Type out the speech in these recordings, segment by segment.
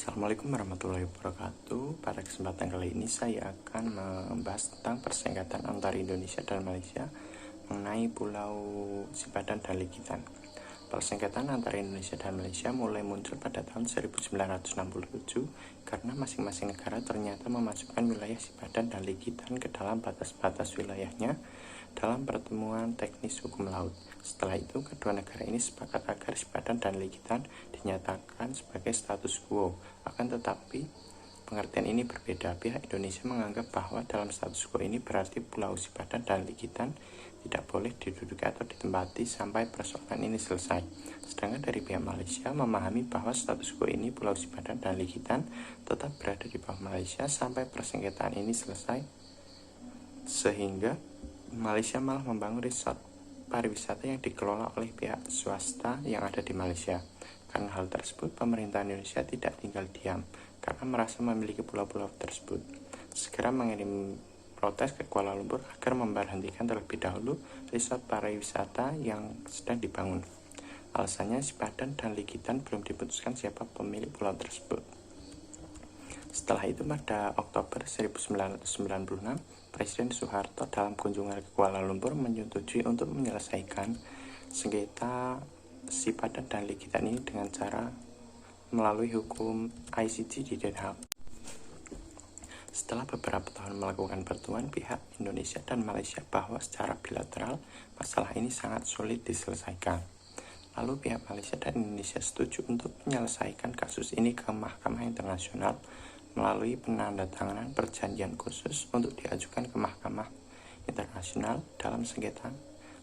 Assalamualaikum warahmatullahi wabarakatuh. Pada kesempatan kali ini saya akan membahas tentang persengketaan antara Indonesia dan Malaysia mengenai Pulau Sipadan dan Likitan. Persengketaan antara Indonesia dan Malaysia mulai muncul pada tahun 1967 karena masing-masing negara ternyata memasukkan wilayah Sipadan dan Likitan ke dalam batas-batas wilayahnya dalam pertemuan teknis hukum laut. Setelah itu, kedua negara ini sepakat agar Sipadan dan Likitan dinyatakan sebagai status quo. Akan tetapi, pengertian ini berbeda. Pihak Indonesia menganggap bahwa dalam status quo ini berarti Pulau Sipadan dan Likitan tidak boleh diduduki atau ditempati sampai persoalan ini selesai. Sedangkan dari pihak Malaysia memahami bahwa status quo ini Pulau Sipadan dan Likitan tetap berada di bawah Malaysia sampai persengketaan ini selesai, sehingga Malaysia malah membangun resort pariwisata yang dikelola oleh pihak swasta yang ada di Malaysia. Karena hal tersebut, pemerintah Indonesia tidak tinggal diam karena merasa memiliki pulau-pulau tersebut. Segera mengirim protes ke Kuala Lumpur agar memberhentikan terlebih dahulu resort pariwisata yang sedang dibangun. Alasannya, Sipadan dan Likitan belum diputuskan siapa pemilik pulau tersebut. Setelah itu, pada Oktober 1996, Presiden Soeharto dalam kunjungan ke Kuala Lumpur menyetujui untuk menyelesaikan sengketa Sipadan dan Likitan ini dengan cara melalui hukum ICJ di Den Haag. Setelah beberapa tahun melakukan pertemuan, pihak Indonesia dan Malaysia bahwa secara bilateral masalah ini sangat sulit diselesaikan. Lalu pihak Malaysia dan Indonesia setuju untuk menyelesaikan kasus ini ke Mahkamah Internasional melalui penandatanganan perjanjian khusus untuk diajukan ke Mahkamah Internasional dalam sengketa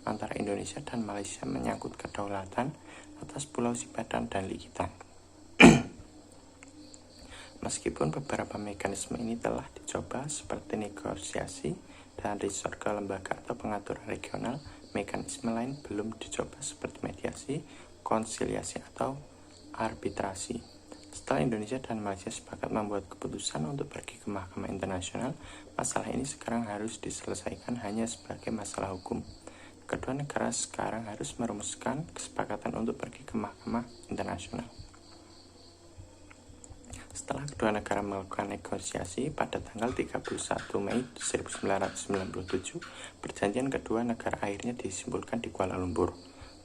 antara Indonesia dan Malaysia menyangkut kedaulatan atas Pulau Sipadan dan Likitan. Meskipun beberapa mekanisme ini telah dicoba seperti negosiasi dan resort ke lembaga atau pengaturan regional, mekanisme lain belum dicoba seperti mediasi, konsiliasi, atau arbitrasi. Setelah Indonesia dan Malaysia sepakat membuat keputusan untuk pergi ke Mahkamah Internasional, masalah ini sekarang harus diselesaikan hanya sebagai masalah hukum. Kedua negara sekarang harus merumuskan kesepakatan untuk pergi ke Mahkamah Internasional. Setelah kedua negara melakukan negosiasi, pada tanggal 31 Mei 1997, perjanjian kedua negara akhirnya disimpulkan di Kuala Lumpur.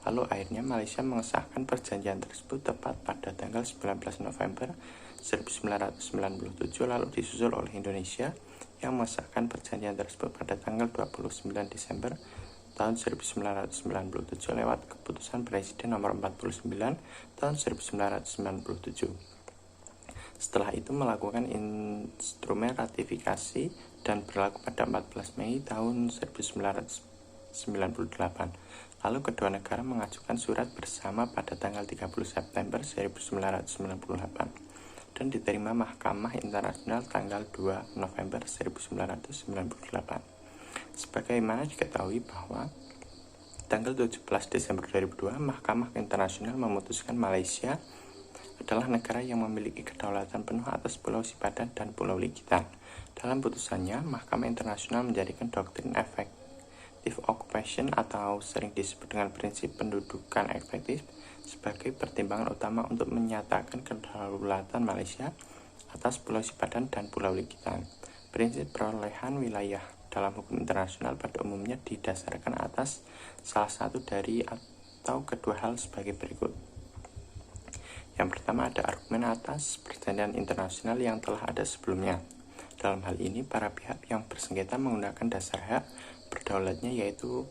Lalu akhirnya Malaysia mengesahkan perjanjian tersebut tepat pada tanggal 19 November 1997, lalu disusul oleh Indonesia yang mengesahkan perjanjian tersebut pada tanggal 29 Desember tahun 1997 lewat keputusan Presiden nomor 49 tahun 1997. Setelah itu melakukan instrumen ratifikasi dan berlaku pada 14 Mei tahun 1998. Lalu kedua negara mengajukan surat bersama pada tanggal 30 September 1998 dan diterima Mahkamah Internasional tanggal 2 November 1998. Sebagaimana diketahui bahwa tanggal 17 Desember 2002, Mahkamah Internasional memutuskan Malaysia adalah negara yang memiliki kedaulatan penuh atas Pulau Sipadan dan Pulau Likitan. Dalam putusannya, Mahkamah Internasional menjadikan doktrin efektif occupation atau sering disebut dengan prinsip pendudukan efektif sebagai pertimbangan utama untuk menyatakan kedaulatan Malaysia atas Pulau Sipadan dan Pulau Likitan. Prinsip perolehan wilayah dalam hukum internasional pada umumnya didasarkan atas salah satu dari atau kedua hal sebagai berikut. Yang pertama, ada argumen atas perjanjian internasional yang telah ada sebelumnya. Dalam hal ini, para pihak yang bersengketa menggunakan dasar hak berdaulatnya, yaitu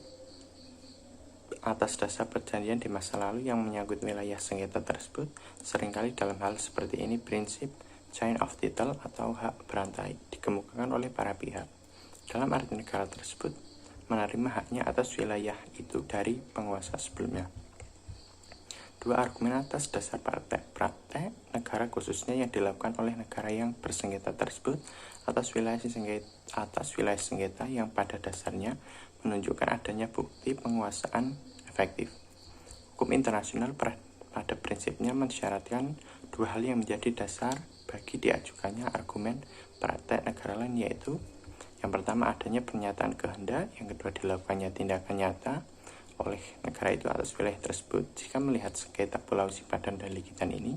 atas dasar perjanjian di masa lalu yang menyangkut wilayah sengketa tersebut. Seringkali dalam hal seperti ini, prinsip chain of title atau hak berantai dikemukakan oleh para pihak. Dalam arti negara tersebut menerima haknya atas wilayah itu dari penguasa sebelumnya. Dua, argumen atas dasar praktek negara khususnya yang dilakukan oleh negara yang bersengketa tersebut atas wilayah sengketa yang pada dasarnya menunjukkan adanya bukti penguasaan efektif. Hukum internasional pada prinsipnya mensyaratkan dua hal yang menjadi dasar bagi diajukannya argumen praktek negara lain, yaitu yang pertama adanya pernyataan kehendak, yang kedua dilakukannya tindakan nyata oleh negara itu atas wilayah tersebut. Jika melihat sengketa Pulau Sipadan dan Likitan ini,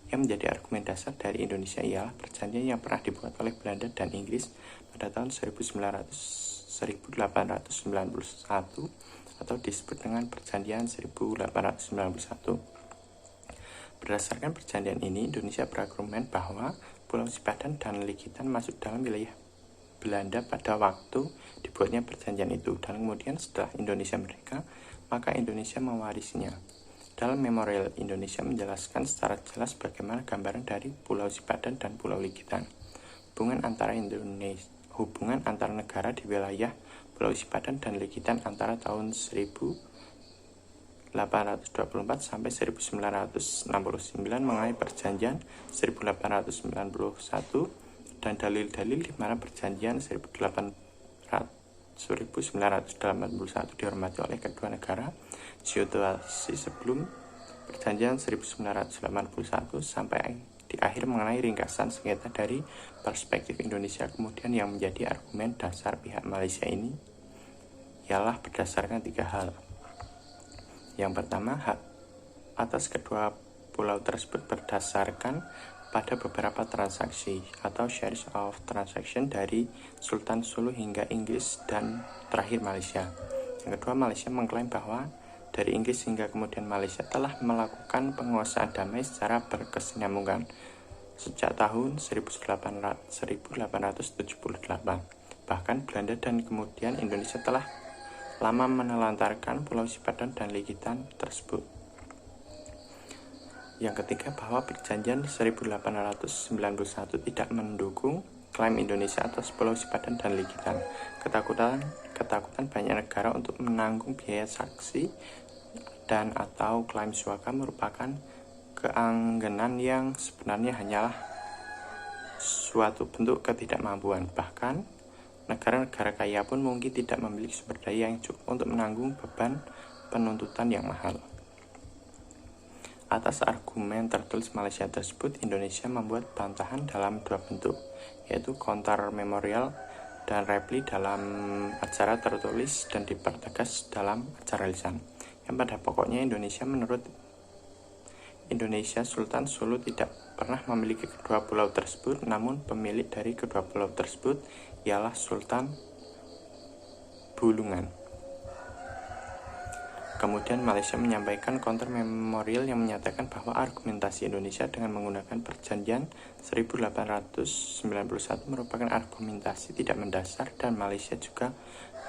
yang menjadi argumen dasar dari Indonesia ialah perjanjian yang pernah dibuat oleh Belanda dan Inggris pada tahun 1891 atau disebut dengan Perjanjian 1891. Berdasarkan perjanjian ini, Indonesia berargumen bahwa Pulau Sipadan dan Likitan masuk dalam wilayah Belanda pada waktu dibuatnya perjanjian itu, dan kemudian setelah Indonesia merdeka, maka Indonesia mewarisinya. Dalam Memorial Indonesia menjelaskan secara jelas bagaimana gambaran dari Pulau Sipadan dan Pulau Likitan. Hubungan antara negara di wilayah Pulau Sipadan dan Likitan antara tahun 1824 sampai 1969 mengenai perjanjian 1891 dan dalil-dalil di mana perjanjian 1981 dihormati oleh kedua negara. Situasi sebelum perjanjian 1981 sampai di akhir mengenai ringkasan sengketa dari perspektif Indonesia. Kemudian yang menjadi argumen dasar pihak Malaysia ini ialah berdasarkan 3 hal. Yang pertama, hak atas kedua pulau tersebut berdasarkan pada beberapa transaksi atau shares of transaction dari Sultan Sulu hingga Inggris dan terakhir Malaysia. Yang kedua, Malaysia mengklaim bahwa dari Inggris hingga kemudian Malaysia telah melakukan penguasaan damai secara berkesinambungan sejak tahun 1878. Bahkan Belanda dan kemudian Indonesia telah lama menelantarkan Pulau Sipadan dan Likitan tersebut. Yang ketiga, bahwa perjanjian 1891 tidak mendukung klaim Indonesia atas Pulau Sipadan dan Likitan. Ketakutan banyak negara untuk menanggung biaya saksi dan atau klaim suaka merupakan keanggenan yang sebenarnya hanyalah suatu bentuk ketidakmampuan. Bahkan negara-negara kaya pun mungkin tidak memiliki sumber daya yang cukup untuk menanggung beban penuntutan yang mahal. Atas argumen tertulis Malaysia tersebut, Indonesia membuat bantahan dalam 2 bentuk, yaitu counter memorial dan reply dalam acara tertulis dan dipertegas dalam acara lisan. Yang pada pokoknya menurut Indonesia, Sultan Sulu tidak pernah memiliki kedua pulau tersebut, namun pemilik dari kedua pulau tersebut ialah Sultan Bulungan. Kemudian Malaysia menyampaikan counter memorial yang menyatakan bahwa argumentasi Indonesia dengan menggunakan perjanjian 1891 merupakan argumentasi tidak mendasar, dan Malaysia juga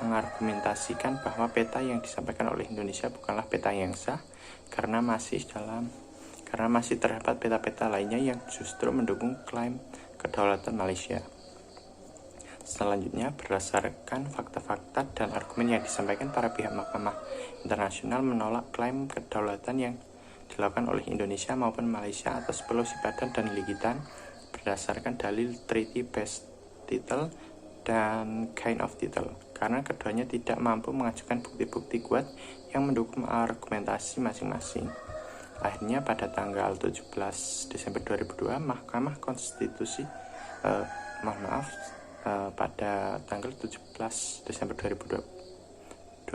mengargumentasikan bahwa peta yang disampaikan oleh Indonesia bukanlah peta yang sah karena masih terdapat peta-peta lainnya yang justru mendukung klaim kedaulatan Malaysia. Selanjutnya, berdasarkan fakta-fakta dan argumen yang disampaikan, para pihak Mahkamah Internasional menolak klaim kedaulatan yang dilakukan oleh Indonesia maupun Malaysia atas Pulau Sipadan dan Likitan berdasarkan dalil Treaty Base Title dan Kind of Title, karena keduanya tidak mampu mengajukan bukti-bukti kuat yang mendukung argumentasi masing-masing. Akhirnya pada tanggal 17 Desember 2002, Mahkamah Konstitusi pada tanggal 17 Desember 2002,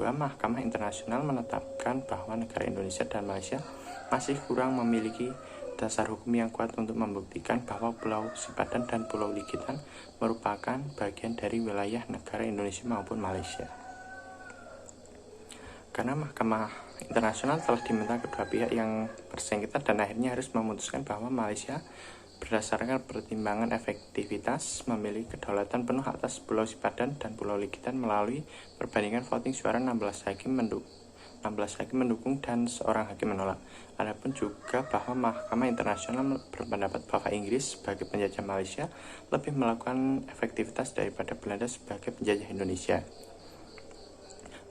Mahkamah Internasional menetapkan bahwa negara Indonesia dan Malaysia masih kurang memiliki dasar hukum yang kuat untuk membuktikan bahwa Pulau Sipadan dan Pulau Likitan merupakan bagian dari wilayah negara Indonesia maupun Malaysia. Karena Mahkamah Internasional telah diminta kedua pihak yang bersengketa dan akhirnya harus memutuskan bahwa Malaysia berdasarkan pertimbangan efektivitas memiliki kedaulatan penuh atas Pulau Sipadan dan Pulau Likitan melalui perbandingan voting suara 16 hakim mendukung dan seorang hakim menolak. Adapun juga bahwa Mahkamah Internasional berpendapat bahwa Inggris sebagai penjajah Malaysia lebih melakukan efektivitas daripada Belanda sebagai penjajah Indonesia.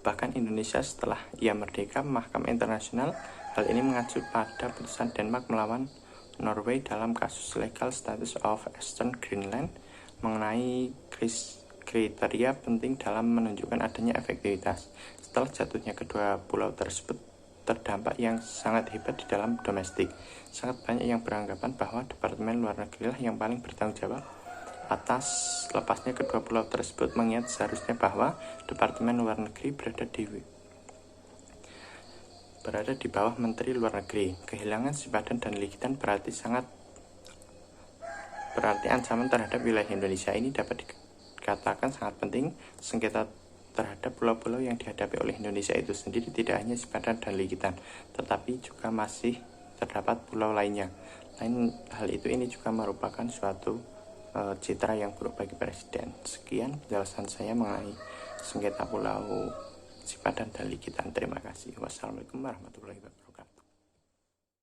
Bahkan Indonesia setelah ia merdeka, Mahkamah Internasional hal ini mengacu pada putusan Denmark melawan Norway dalam kasus Legal Status of Eastern Greenland mengenai kriteria penting dalam menunjukkan adanya efektivitas. Setelah jatuhnya kedua pulau tersebut terdampak yang sangat hebat di dalam domestik. Sangat banyak yang beranggapan bahwa Departemen Luar Negeri lah yang paling bertanggung jawab atas lepasnya kedua pulau tersebut, mengingat seharusnya bahwa Departemen Luar Negeri berada di berada di bawah Menteri Luar Negeri. Kehilangan Sipadan dan Likitan berarti ancaman terhadap wilayah Indonesia ini dapat dikatakan sangat penting. Sengketa terhadap pulau-pulau yang dihadapi oleh Indonesia itu sendiri tidak hanya Sipadan dan Likitan, tetapi juga masih terdapat pulau lainnya. Lain hal itu, ini juga merupakan suatu citra yang buruk bagi Presiden. Sekian penjelasan saya mengenai sengketa pulau Sipadan dan Likitan. Terima kasih. Wassalamualaikum warahmatullahi wabarakatuh.